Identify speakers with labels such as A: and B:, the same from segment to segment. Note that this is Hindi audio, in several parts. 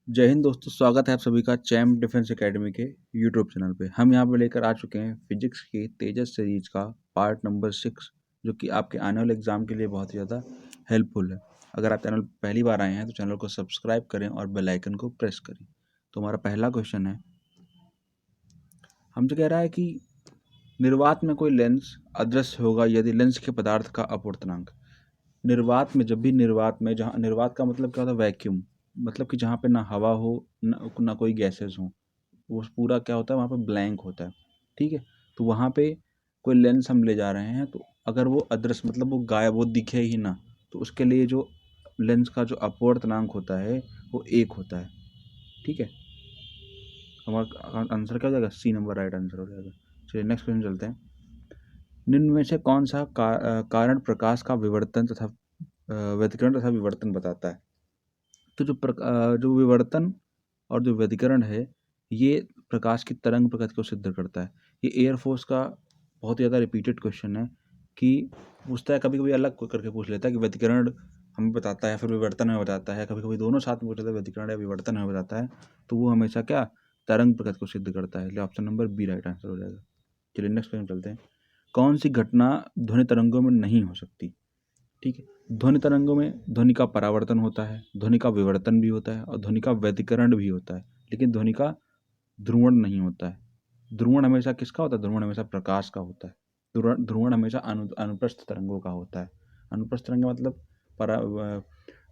A: जय हिंद दोस्तों, स्वागत है आप सभी का चैम्प डिफेंस एकेडमी के यूट्यूब चैनल पे। हम यहाँ पे लेकर आ चुके हैं फिजिक्स की तेजस सीरीज का पार्ट नंबर 6, जो कि आपके आने वाले एग्जाम के लिए बहुत ही ज़्यादा हेल्पफुल है। अगर आप चैनल पहली बार आए हैं तो चैनल को सब्सक्राइब करें और बेल आइकन को प्रेस करें। तो हमारा पहला क्वेश्चन है, हमसे कह रहा है कि निर्वात में कोई लेंस अदृश्य होगा यदि लेंस के पदार्थ का अपवर्तनांक। निर्वात में, जब भी निर्वात में, जहाँ निर्वात का मतलब क्या होता है, वैक्यूम, मतलब कि जहाँ पे ना हवा हो ना कोई गैसेस हो, वो पूरा क्या होता है वहाँ पे ब्लैंक होता है। ठीक है, तो वहाँ पे कोई लेंस हम ले जा रहे हैं, तो अगर वो अदृश्य मतलब वो गायब, वो दिखे ही ना, तो उसके लिए जो लेंस का जो अपवर्तनांक होता है वो 1 होता है। ठीक है, हमारा आंसर क्या हो जाएगा? सी नंबर राइट आंसर हो जाएगा। चलिए नेक्स्ट क्वेश्चन चलते हैं। निम्न में से कौन सा कारण प्रकाश का विवर्तन तथा व्यतिकरण तथा विवर्तन बताता है? तो जो विवर्तन और जो व्यतिकरण है, ये प्रकाश की तरंग प्रकृति को सिद्ध करता है। ये एयरफोर्स का बहुत ज़्यादा रिपीटेड क्वेश्चन है कि पूछता है, कभी कभी अलग करके पूछ लेता है कि व्यतिकरण हमें बताता है, फिर विवर्तन हमें बताता है, कभी कभी दोनों साथ में पूछ लेता है, व्यतिकरण या विवर्तन हमें बताता है। तो वो हमेशा क्या, तरंग प्रकृति को सिद्ध करता है। इसलिए option number B right answer हो जाएगा। चलिए नेक्स्ट क्वेश्चन चलते हैं। कौन सी घटना ध्वनि तरंगों में नहीं हो सकती? ठीक है, ध्वनि तरंगों में ध्वनि का परावर्तन होता है, ध्वनि का विवर्तन भी होता है और ध्वनि का व्यतिकरण भी होता है, लेकिन ध्वनि का ध्रुवण नहीं होता है। ध्रुवण हमेशा किसका होता है? ध्रुवण हमेशा प्रकाश का होता है। ध्रुवण हमेशा अनुप्रस्थ तरंगों का होता है। अनुप्रस्थ तरंग मतलब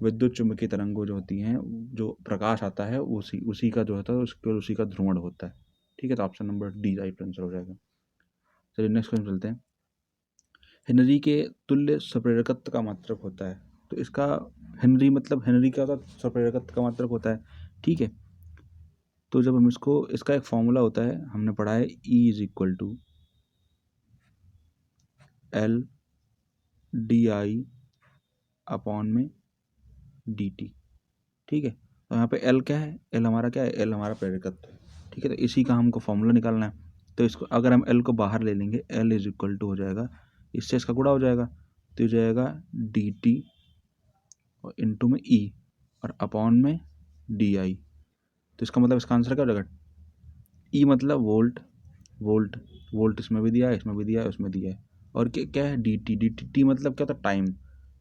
A: विद्युत चुम्बकीय तरंगों जो होती हैं, जो प्रकाश आता है उसी उसी का जो होता है, उसी का ध्रुवण होता है। ठीक है, तो option number D right answer हो जाएगा। चलिए नेक्स्ट क्वेश्चन चलते हैं। हेनरी के तुल्य संप्रेरकत्व का मात्रक होता है। तो इसका हेनरी मतलब, हेनरी क्या होता है? संप्रेरकत्व का मात्रक होता है। ठीक है, तो जब हम इसका एक फॉर्मूला होता है, हमने पढ़ा है, E is equal to L D I upon में डी टी। ठीक है, तो यहाँ पे एल क्या है? एल हमारा क्या है? एल हमारा प्रेरकत्व है। ठीक है, तो इसी का हमको फॉर्मूला निकालना है। तो इसको अगर हम एल को बाहर ले लेंगे, एल इज इक्वल टू हो जाएगा, इससे इसका गुणा हो जाएगा, तो हो जाएगा डी टी और इंटू में ई और अपॉन में डी आई। तो इसका मतलब इसका आंसर क्या हो जाएगा? ई मतलब वोल्ट, वोल्ट वोल्ट इसमें भी दिया है, इसमें भी दिया है, उसमें दिया है। और क्या क्या है? D T, D T T मतलब क्या होता है? टाइम।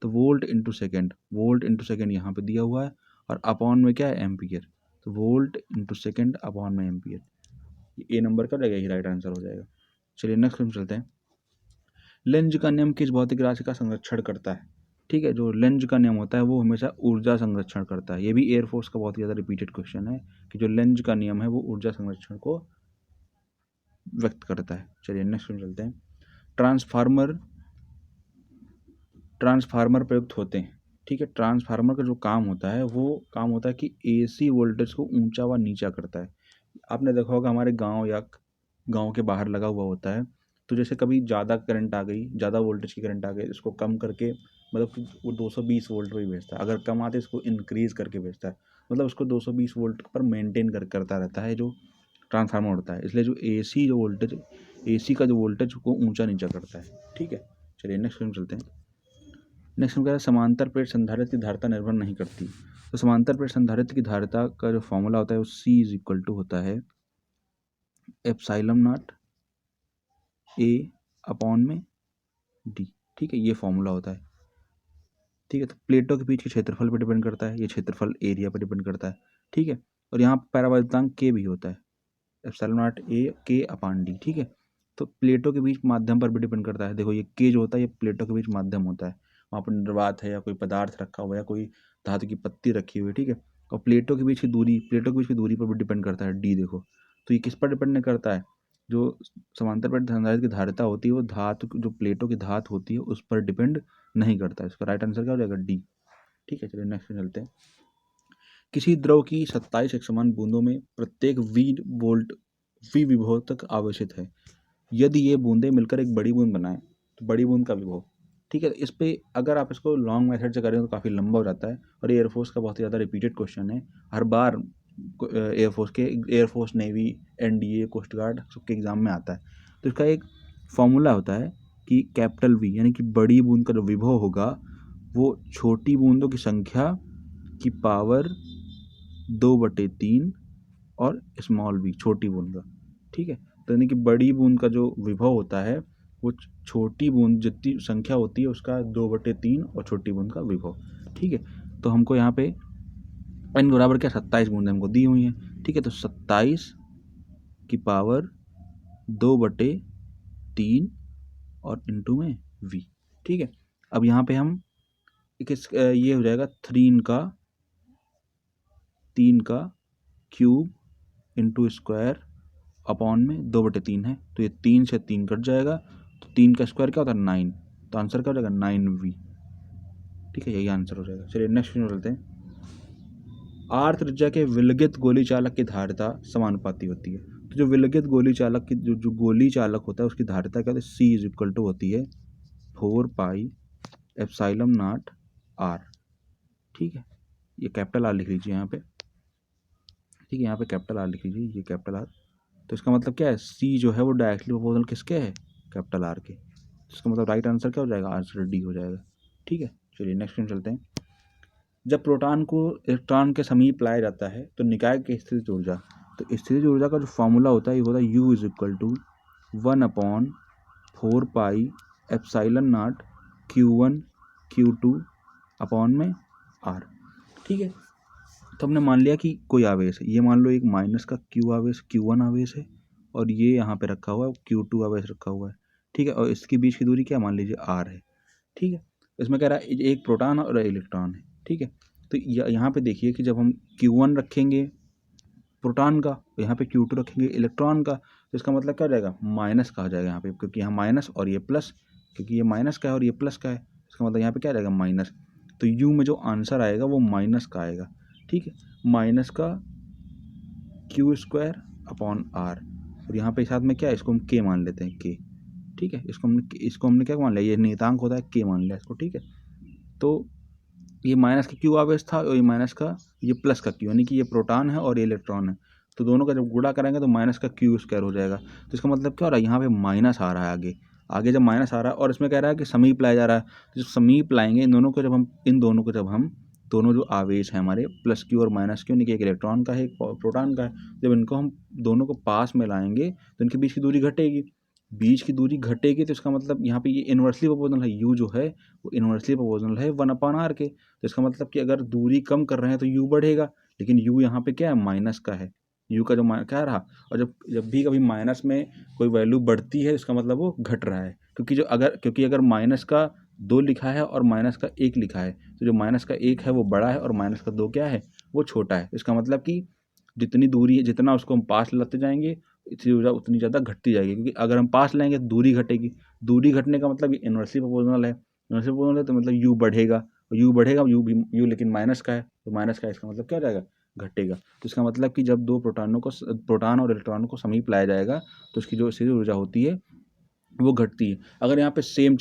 A: तो volt into second, volt into second यहाँ पे दिया हुआ है, और अपॉन में क्या है? एम्पियर। तो वोल्ट इंटू सेकेंड अपॉन में एम्पियर। ए नंबर का रहेगा, ये राइट आंसर हो जाएगा। चलिए नेक्स्ट क्वेश्चन चलते हैं। लेंज का नियम किस भौतिक राशि का संरक्षण करता है? ठीक है, जो लेंज का नियम होता है वो हमेशा ऊर्जा संरक्षण करता है। ये भी एयरफोर्स का बहुत ज़्यादा रिपीटेड क्वेश्चन है कि जो लेंज का नियम है वो ऊर्जा संरक्षण को व्यक्त करता है। चलिए नेक्स्ट क्वेश्चन चलते हैं। ट्रांसफार्मर ट्रांसफार्मर प्रयुक्त होते हैं। ठीक है, ट्रांसफार्मर का जो काम होता है वो काम होता है कि एसी वोल्टेज को ऊंचा व नीचा करता है। आपने देखा होगा हमारे गांव या गांव के बाहर लगा हुआ होता है, तो जैसे कभी ज़्यादा करंट आ गई, ज़्यादा वोल्टेज की करंट आ गई, इसको कम करके, मतलब कि वो 220 वोल्ट पर ही भेजता है। अगर कम आते इसको इंक्रीज़ करके भेजता है, मतलब उसको 220 वोल्ट पर मेंटेन करता रहता है जो ट्रांसफार्मर होता है। इसलिए जो एसी का जो वोल्टेज को ऊंचा नीचा करता है। ठीक है, चलिए नेक्स्ट क्वेश्चन चलते हैं। नेक्स्ट हम कह रहे हैं, समांतर प्लेट संधारित्र की धारिता निर्भर नहीं करती। तो समांतर प्लेट संधारित्र की धारिता का जो फॉर्मूला होता है वो C इज इक्वल टू होता है एप्सिलॉन नॉट ए अपॉन में डी। ठीक है, ये फॉर्मूला होता है। ठीक है, तो प्लेटों के बीच के क्षेत्रफल पर डिपेंड करता है, ये क्षेत्रफल एरिया पर डिपेंड करता है। ठीक है, और यहाँ परावर्तनांक के भी होता है, एप्सिलॉन नॉट ए के अपॉन डी। ठीक है, तो प्लेटों के बीच माध्यम पर भी डिपेंड करता है। देखो ये के जो होता है ये प्लेटों के बीच माध्यम होता है, वहाँ पर निर्वात है या कोई पदार्थ रखा हुआ है या कोई धातु की पत्ती रखी हुई है। ठीक है, और प्लेटों के बीच की दूरी पर भी डिपेंड करता है, डी देखो। तो ये किस पर डिपेंड नहीं करता है? जो समांतर प्लेट संधारित्र की धारिता होती है वो जो प्लेटों की धातु होती है उस पर डिपेंड नहीं करता है। इसका राइट आंसर क्या हो जाएगा? डी। ठीक है, चलिए नेक्स्ट चलते हैं। किसी द्रव की 27 एकसमान बूंदों में प्रत्येक वी विभव तक आवेशित है। यदि ये बूंदें मिलकर एक बड़ी बूंद बनाएं तो बड़ी बूंद का विभव। ठीक है, इस पे अगर आप इसको लॉन्ग मेथड से करें तो काफ़ी लंबा हो जाता है, और एयरफोर्स का बहुत ही ज़्यादा रिपीटेड क्वेश्चन है। हर बार air force navy NDA coast guard सबके एग्जाम में आता है। तो इसका एक फॉर्मूला होता है कि कैपिटल वी यानी कि बड़ी बूंद का जो विभव होगा वो छोटी बूंदों की संख्या की पावर 2/3 और स्मॉल v छोटी बूंद का, ठीक है। तो यानी कि बड़ी बूंद का जो विभव होता है वो छोटी बूंद जितनी संख्या होती है उसका 2/3 और छोटी बूंद का विभव, ठीक है। तो हमको यहाँ पे n बराबर क्या 27 बूंदें हमको दी हुई हैं, ठीक है। तो 27 की पावर 2/3 और इंटू में v, ठीक है। अब यहाँ पे हम ये हो जाएगा 3 का क्यूब इंटू स्क्वायर अपॉन में 2/3 है, तो ये 3 से 3 कट जाएगा, तो 3 का स्क्वायर क्या होता है 9, तो आंसर क्या हो जाएगा 9v, ठीक है। यही आंसर हो जाएगा। चलिए नेक्स्ट क्वेश्चन चलते हैं। आर त्रिज्या के विलगित गोली चालक की धारिता समानुपाती होती है। तो जो विलगित गोली चालक की जो गोली चालक होता है उसकी धारिता क्या होती है, C = होती है 4πε0 r, ठीक है। ये कैपिटल आर लिख लीजिए यहाँ पे, ठीक है। यहाँ पे कैपिटल आर लिख लीजिए, ये कैपिटल आर। तो इसका मतलब क्या है, C जो है वो डायरेक्टली प्रोपोर्शनल किसके है, कैपिटल आर के। इसका मतलब राइट आंसर क्या हो जाएगा, आंसर डी हो जाएगा, ठीक है। चलिए नेक्स्ट क्वेश्चन चलते हैं। जब प्रोटॉन को इलेक्ट्रॉन के समीप लाया जाता है तो निकाय की स्थितिज ऊर्जा, तो स्थितिज ऊर्जा का जो फॉर्मूला होता है ये होता है U = 1/4πε0 Q1 Q2 अपॉन में R, ठीक है। तो हमने मान लिया कि कोई आवेश है, ये मान लो एक माइनस का Q आवेश Q1 आवेश है और ये यहाँ पे रखा हुआ है Q2 आवेश रखा हुआ है, ठीक है। और इसके बीच की दूरी क्या मान लीजिए R है, ठीक है। इसमें कह रहा है एक प्रोटॉन और इलेक्ट्रॉन है, ठीक है। तो यहाँ पे देखिए कि जब हम Q1 रखेंगे प्रोटॉन का, तो यहाँ पे Q2 रखेंगे इलेक्ट्रॉन का, तो इसका मतलब क्या हो जाएगा माइनस का हो जाएगा यहाँ पे, क्योंकि यहाँ माइनस और ये प्लस, क्योंकि ये माइनस का है और ये प्लस का है, इसका मतलब यहाँ पे क्या रहेगा माइनस। तो U में जो आंसर आएगा वो माइनस का आएगा, ठीक है। माइनस का Q² अपॉन R, और यहाँ पे साथ में क्या है, इसको हम K मान लेते हैं, K, ठीक है। इसको हमने क्या मान लिया, ये नियतांक होता है K मान लिया इसको, ठीक है। तो ये माइनस का Q आवेश था और ये माइनस का ये प्लस का Q, यानी कि ये प्रोटॉन है और ये इलेक्ट्रॉन है, तो दोनों का जब गुणा करेंगे तो माइनस का Q² हो जाएगा। तो इसका मतलब क्या हो रहा है, यहाँ पे माइनस आ रहा है आगे, आगे जब माइनस आ रहा है और इसमें कह रहा है कि समीप लाया जा रहा है, तो जब समीप लाएंगे इन दोनों को, जब हम दोनों जो आवेश हैं हमारे प्लस Q और माइनस Q, यानी कि एक इलेक्ट्रॉन का है एक प्रोटॉन का है, जब इनको हम दोनों को पास में लाएंगे तो इनके बीच की दूरी घटेगी, तो इसका मतलब यहाँ पे ये इन्वर्सली प्रोपोर्शनल है, U जो है वो इन्वर्सली प्रोपोर्शनल है 1/r के। तो इसका मतलब कि अगर दूरी कम कर रहे हैं तो U बढ़ेगा, लेकिन U यहाँ पे क्या है माइनस का है, U का जो क्या रहा। और जब भी कभी माइनस में कोई वैल्यू बढ़ती है इसका मतलब वो घट रहा है, क्योंकि अगर माइनस का 2 लिखा है और माइनस का 1 लिखा है, तो जो माइनस का 1 है वो बड़ा है और माइनस का 2 क्या है वो छोटा है। इसका मतलब कि जितनी दूरी है, जितना उसको हम पास लाते जाएंगे इतनी ऊर्जा उतनी ज़्यादा घटती जाएगी, क्योंकि अगर हम पास लाएंगे तो दूरी घटेगी, दूरी घटने का मतलब ये इन्वर्सली प्रोपोर्शनल है, इन्वर्सली प्रोपोर्शनल है तो मतलब U बढ़ेगा, और U बढ़ेगा, U लेकिन माइनस का है, तो माइनस का इसका मतलब क्या हो जाएगा घटेगा। तो इसका मतलब कि जब दो प्रोटॉन और इलेक्ट्रॉन को समीप लाया जाएगा तो उसकी जो स्थितिज ऊर्जा होती है वो घटती है। अगर यहाँ पे सेम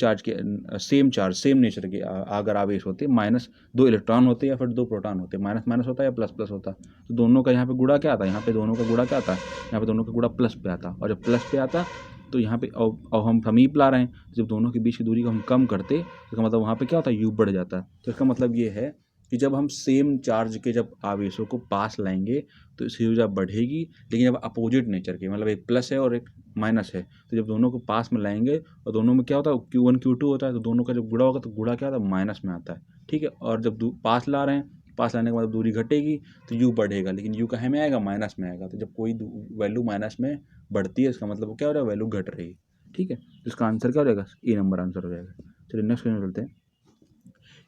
A: नेचर के अगर आवेश होते माइनस 2 इलेक्ट्रॉन होते या फिर 2 प्रोटॉन होते, माइनस माइनस होता है या प्लस प्लस होता, तो दोनों का यहाँ पे गुणा क्या आता है, यहाँ पे दोनों का गुणा क्या आता है, यहाँ पे दोनों का गुणा प्लस पे आता, और जब प्लस पे आता तो यहाँ पे और हम समीप ला रहे हैं, जब दोनों के बीच की दूरी को हम कम करते तो इसका मतलब वहाँ पे क्या होता है U बढ़ जाता है। तो इसका मतलब ये है कि जब हम सेम चार्ज के जब आवेशों को पास लाएंगे तो इसकी ऊर्जा बढ़ेगी, लेकिन जब अपोजिट नेचर के मतलब एक प्लस है और एक माइनस है, तो जब दोनों को पास में लाएंगे और दोनों में क्या होता है Q1 Q2 होता है, तो दोनों का जब गुणा होगा तो गुणा क्या होता है माइनस में आता है, ठीक है। और जब पास ला रहे हैं, पास लाने के बाद दूरी घटेगी तो U बढ़ेगा, लेकिन U कहाँ में आएगा माइनस में आएगा। तो जब कोई वैल्यू माइनस में बढ़ती है इसका मतलब वो क्या हो रहा है वैल्यू घट रही है, ठीक है। तो इसका आंसर क्या हो जाएगा, ए नंबर आंसर हो जाएगा। चलिए नेक्स्ट क्वेश्चन चलते हैं।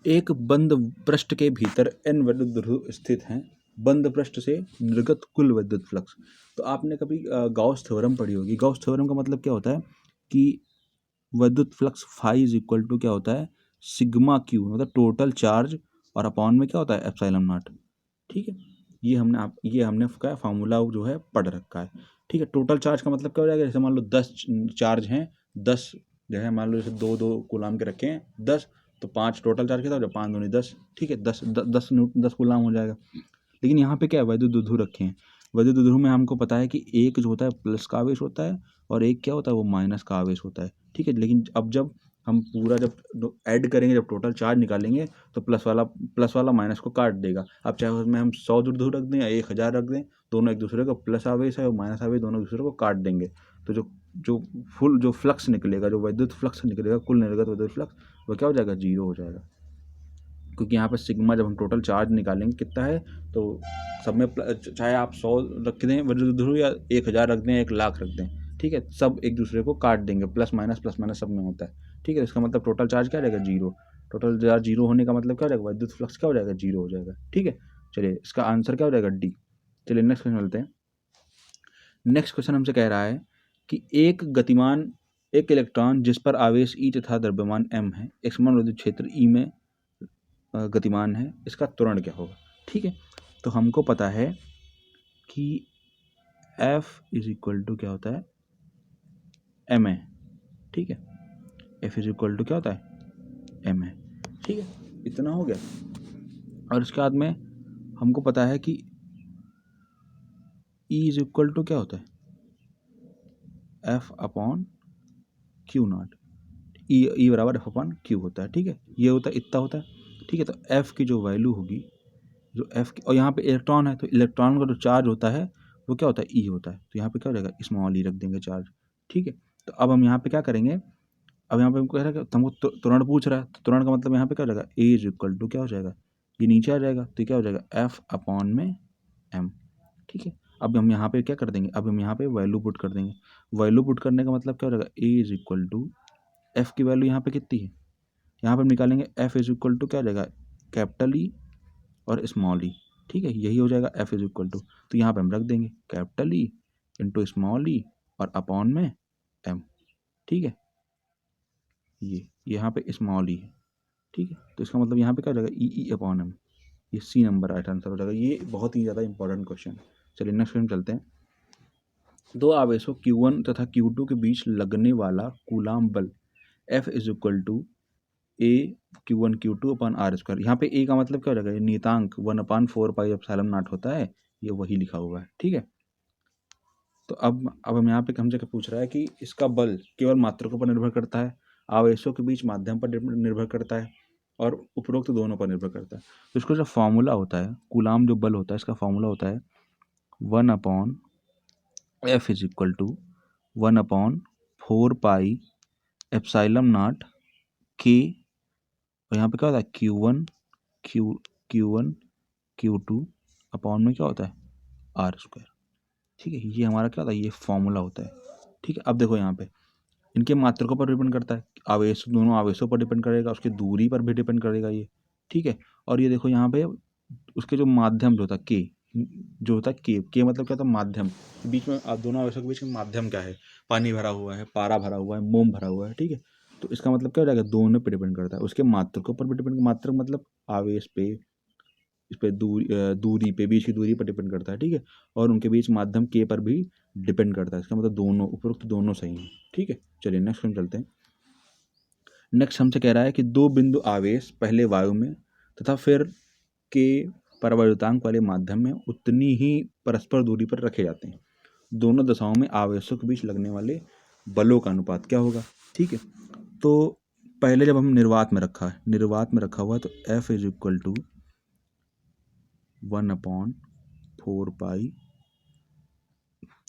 A: एक बंद पृष्ठ के भीतर n विद्युत ध्रुव स्थित हैं, बंद पृष्ठ से निर्गत कुल विद्युत फ्लक्स। तो आपने कभी गाउस थ्योरम पढ़ी होगी। गाउस थ्योरम का मतलब क्या होता है कि विद्युत फ्लक्स फाई = क्या होता है सिग्मा क्यू, मतलब टोटल चार्ज और अपॉन में क्या होता है एप्सिलॉन नॉट, ठीक है। ये हमने क्या फार्मूला जो है पढ़ रखा है, ठीक है। टोटल चार्ज का मतलब क्या हो जाएगा, जैसे मान लो 10 चार्ज हैं, 10 जो है मान लो जैसे 2 कूलाम के रखे हैं 10, तो 5 टोटल चार्ज कितना हो जाएगा 5 दूनी 10, ठीक है। 10 कूलाम हो जाएगा। लेकिन यहाँ पे क्या है वैद्युत द्विध्रुव रखे हैं, वैद्युत द्विध्रुव में हमको पता है कि एक जो होता है प्लस का आवेश होता है और एक क्या होता है वो माइनस का आवेश होता है, ठीक है। लेकिन अब जब हम पूरा जब ऐड करेंगे, जब टोटल चार्ज निकालेंगे तो प्लस वाला माइनस को काट देगा। अब चाहे उसमें हम 100 दूर रख दें या 1000 रख दें, दोनों एक दूसरे को प्लस आवेश है और माइनस आवेश दोनों एक दूसरे को काट देंगे। तो जो फ्लक्स निकलेगा, जो विद्युत फ्लक्स निकलेगा, कुल निर्गत विद्युत फ्लक्स, वो क्या हो जाएगा, 0 हो जाएगा। क्योंकि यहाँ पर सिग्मा जब हम टोटल चार्ज निकालेंगे कितना है, तो सब में चाहे आप 100 रख दें विद्युत ध्रुव या 1000 रख दें, 1,00,000 रख दें, ठीक है, सब एक दूसरे को काट देंगे, प्लस माइनस सब में होता है, ठीक है। इसका मतलब टोटल चार्ज क्या रहेगा, 0। टोटल चार्ज 0 होने का मतलब क्या हो जाएगा, विद्युत फ्लक्स क्या हो जाएगा, 0 हो जाएगा, ठीक है। चलिए इसका आंसर क्या हो जाएगा, डी। चलिए नेक्स्ट क्वेश्चन चलते हैं। नेक्स्ट क्वेश्चन हमसे कह रहा है कि एक इलेक्ट्रॉन जिस पर आवेश ई तथा द्रव्यमान m है, एक समान विद्युत क्षेत्र ई में गतिमान है, इसका त्वरण क्या होगा, ठीक है। तो हमको पता है कि F इज इक्वल टू क्या होता है, m है, ठीक है। F इज इक्वल टू क्या होता है, m है, ठीक है। इतना हो गया। और इसके बाद में हमको पता है कि E इज इक्वल टू क्या होता है, F अपॉन क्यू नॉट। ई बराबर F अपॉन क्यू होता है, ठीक है। ये होता है, इतना होता है, ठीक है। तो F की जो वैल्यू होगी, जो F की, और यहाँ पे इलेक्ट्रॉन है तो इलेक्ट्रॉन का जो चार्ज होता है वो क्या होता है, ई होता है। तो यहाँ पे क्या हो जाएगा, स्मॉल ई रख देंगे चार्ज, ठीक है। तो अब हम यहाँ पे क्या करेंगे, अब यहाँ पे हमको कह रहा है कि हमको त्वरण पूछ रहा है, तो त्वरण का मतलब यहाँ पे क्या हो जाएगा, ए इज इक्वल टू क्या हो जाएगा, ये नीचे आ जाएगा, तो क्या हो जाएगा, F अपॉन में m, ठीक है। अब हम यहाँ पे क्या कर देंगे, अब हम यहाँ पे वैल्यू पुट कर देंगे। वैल्यू पुट करने का मतलब क्या हो जाएगा, ए इज इक्वल टू, एफ की वैल्यू यहाँ पे कितनी है, यहाँ पे हम निकालेंगे एफ इज इक्वल टू क्या हो जाएगा, कैपिटल ई और स्मॉल ई, ठीक है, यही हो जाएगा एफ इज इक्वल टू। तो यहाँ पे हम रख देंगे कैपिटल ई इंटू स्मॉल ई और अपॉन में एम, ठीक है। ये यहाँ पे स्मॉल ई है, ठीक है। तो इसका मतलब यहाँ पे क्या हो जाएगा, ई अपॉन एम। ये सी नंबर राइट आंसर हो जाएगा। ये बहुत ही ज़्यादा इंपॉर्टेंट क्वेश्चन है। चलिए नेक्स्ट क्वेश्चन चलते हैं। दो आवेशों Q1 तथा Q2 के बीच लगने वाला कूलाम बल F is equal to A Q1 Q2 upon R square. यहाँ पे ए का मतलब क्या हो जाएगा, नियतांक 1/4πε0 होता है, ये वही लिखा हुआ है, ठीक है। तो अब हम यहाँ पे हमसे क्या पूछ रहा है कि इसका बल केवल मात्रकों पर निर्भर करता है, आवेशों के बीच माध्यम पर निर्भर करता है और उपरोक्त दोनों पर निर्भर करता है। तो इसका जो फॉर्मूला होता है, कूलाम जो बल होता है, इसका फॉर्मूला होता है 1/F इज इक्वल टू 1/4πε0 के, और यहाँ पे क्या होता है, Q1 Q2 अपॉन में क्या होता है, आर स्क्वायर, ठीक है। ये हमारा क्या होता है, ये फॉर्मूला होता है, ठीक है। अब देखो यहाँ पे इनके मात्रकों पर डिपेंड करता है, आवेश दोनों आवेशों पर डिपेंड करेगा, उसकी दूरी पर भी डिपेंड करेगा ये, ठीक है। और ये देखो यहाँ पे उसके जो माध्यम जो होता है के, जो होता है के मतलब क्या होता है, माध्यम, बीच में दोनों आवेशों के बीच में माध्यम क्या है, पानी भरा हुआ है, पारा भरा हुआ है, मोम भरा हुआ है, ठीक है। तो इसका मतलब क्या हो जाएगा, दोनों पे डिपेंड करता है, उसके मात्रकों पर भी डिपेंड, मात्रक मतलब आवेश पे, इस पे दूरी पे, बीच की दूरी पर डिपेंड करता है, ठीक है। और उनके बीच माध्यम के पर भी डिपेंड करता है। इसका मतलब दोनों उपरोक्त दोनों सही हैं, ठीक है। चलिए नेक्स्ट क्वेश्चन चलते हैं। नेक्स्ट हमसे कह रहा है कि दो बिंदु आवेश पहले वायु में तथा फिर के परावर्तांक वाले माध्यम में उतनी ही परस्पर दूरी पर रखे जाते हैं। दोनों दशाओं में आवेशों के बीच लगने वाले बलों का अनुपात क्या होगा, ठीक है। तो पहले जब हम निर्वात में रखा हुआ है तो F इज इक्वल टू 1/4π,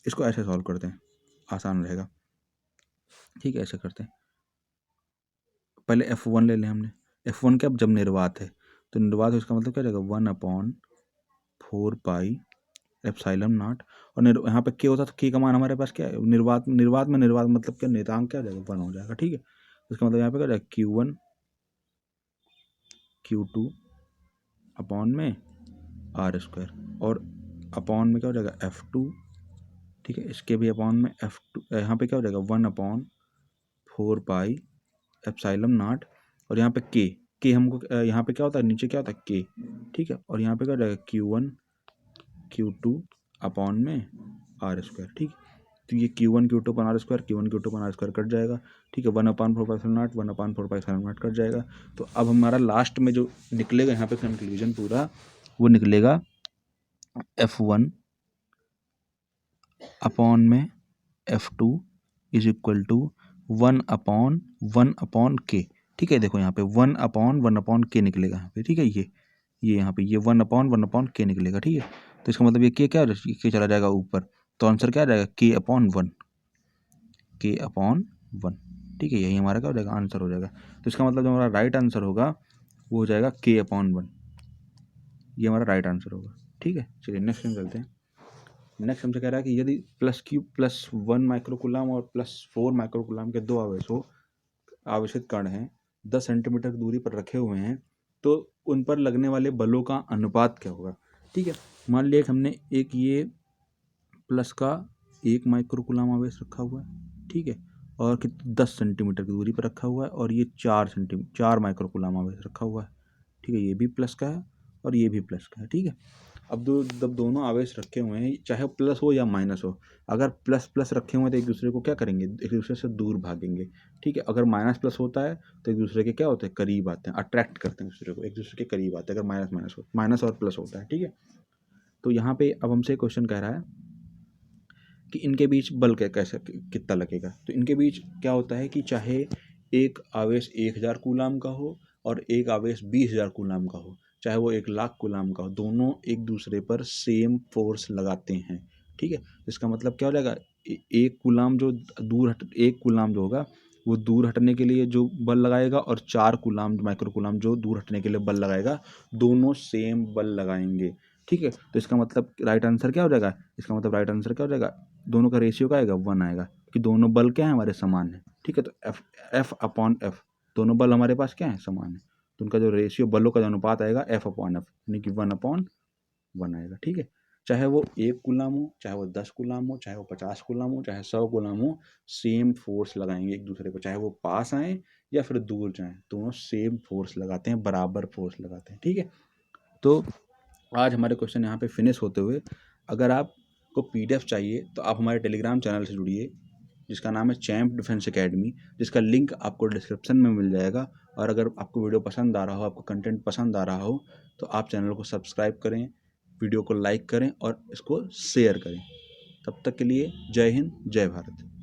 A: इसको ऐसे सॉल्व करते हैं, आसान रहेगा, ठीक है। ऐसे करते हैं, पहले F1 ले लें हमने। F1 क्या, जब निर्वात है, तो निर्वात है, इसका मतलब क्या रहेगा, 1/4πε0। और यहाँ पे के होता, तो के का मान हमारे पास क्या है, निर्वात मतलब क्या, नियतांक क्या हो जाएगा, 1 हो जाएगा, ठीक है। इसका मतलब यहाँ पे क्या हो जाएगा, Q1 Q2 अपॉन में आर स्क्वायर, और अपॉन में क्या हो जाएगा, F2, ठीक है। इसके भी अपॉन में F2, यहाँ पे क्या हो जाएगा, 1/4πε0। और यहाँ पे के हमको यहाँ पे क्या होता है, नीचे क्या होता है, के, ठीक है। और यहाँ पे क्या हो जाएगा, Q1 Q2 अपॉन में आर स्क्वायर, ठीक है। तो ये Q1 Q2 upon R square, Q1 Q2 upon R square cut जाएगा, ठीक है। 1/4πε0 कट जाएगा। तो अब हमारा लास्ट में जो निकलेगा यहाँ पे कंक्लूजन पूरा, वो निकलेगा F1 अपॉन में F2 is equal to 1/1/k, ठीक है। देखो यहाँ पे 1/1/k निकलेगा यहाँ पे, ठीक है। ये यहाँ पे ये 1/1/k निकलेगा, ठीक है। तो इसका मतलब ये k चला जाएगा ऊपर, तो आंसर क्या आ जाएगा k/1, k/1, ठीक है। यही हमारा क्या हो जाएगा, आंसर हो जाएगा। तो इसका मतलब जो हमारा राइट आंसर होगा वो हो जाएगा k/1, ये हमारा राइट आंसर होगा, ठीक है। चलिए नेक्स्ट हम चलते हैं। नेक्स्ट हमसे कह रहा है कि यदि +q +1 माइक्रोकूलम और +4 माइक्रोकूलम के दो आवेशित कण हैं, 10 सेंटीमीटर की दूरी पर रखे हुए हैं, तो उन पर लगने वाले बलों का अनुपात क्या होगा, ठीक है। मान लिया हमने एक ये प्लस का 1 माइक्रोकूलम आवेश रखा हुआ है, ठीक है, और 10 सेंटीमीटर की दूरी पर रखा हुआ है, और ये 4 माइक्रोकूलम आवेश रखा हुआ है, ठीक है। ये भी प्लस का है और ये भी प्लस का है, ठीक है। अब जब दोनों आवेश रखे हुए हैं, चाहे प्लस हो या माइनस हो, अगर प्लस प्लस रखे हुए हैं तो एक दूसरे को क्या करेंगे, एक दूसरे से दूर भागेंगे, ठीक है। अगर माइनस प्लस होता है तो एक दूसरे के क्या होते हैं, करीब आते हैं, अट्रैक्ट करते हैं दूसरे को, एक दूसरे के करीब आते हैं, अगर माइनस और प्लस होता है, ठीक है। तो यहाँ पे अब हमसे क्वेश्चन कह रहा है कि इनके बीच बल कैसे कितना लगेगा। तो इनके बीच क्या होता है कि चाहे एक आवेश 1000 कूलाम का हो और एक आवेश 20,000 कूलाम का हो, चाहे वो 1,00,000 कूलाम का हो, दोनों एक दूसरे पर सेम फोर्स लगाते हैं, ठीक है। इसका मतलब क्या हो जाएगा, एक कूलाम जो एक कूलाम जो होगा वो दूर हटने के लिए जो बल लगाएगा, और 4 कूलाम माइक्रो कूलाम जो दूर हटने के लिए बल लगाएगा, दोनों सेम बल लगाएंगे, ठीक है। तो इसका मतलब राइट आंसर क्या हो जाएगा, इसका मतलब राइट आंसर क्या हो जाएगा, दोनों का रेशियो क्या आएगा, 1 आएगा, कि दोनों बल क्या है, हमारे समान है, ठीक है। तो F/F, दोनों बल हमारे पास क्या है, समान है, तो उनका जो रेशियो बलों का जो अनुपात आएगा F/F, यानी कि 1/1 आएगा, ठीक है। चाहे वो 1 कूलाम हो, चाहे वो 10 कूलाम हो, चाहे वो 50 कूलाम हो, चाहे 100 कूलाम हो, सेम फोर्स लगाएंगे एक दूसरे को, चाहे वो पास आए या फिर दूर जाएं, दोनों सेम फोर्स लगाते हैं, बराबर फोर्स लगाते हैं, ठीक है। तो आज हमारे क्वेश्चन यहाँ पे फिनिश होते हुए, अगर आपको PDF चाहिए तो आप हमारे टेलीग्राम चैनल से जुड़िए, जिसका नाम है चैम्प डिफेंस एकेडमी, जिसका लिंक आपको डिस्क्रिप्शन में मिल जाएगा। और अगर आपको वीडियो पसंद आ रहा हो, आपको कंटेंट पसंद आ रहा हो, तो आप चैनल को सब्सक्राइब करें, वीडियो को लाइक करें और इसको शेयर करें। तब तक के लिए जय हिंद, जय भारत।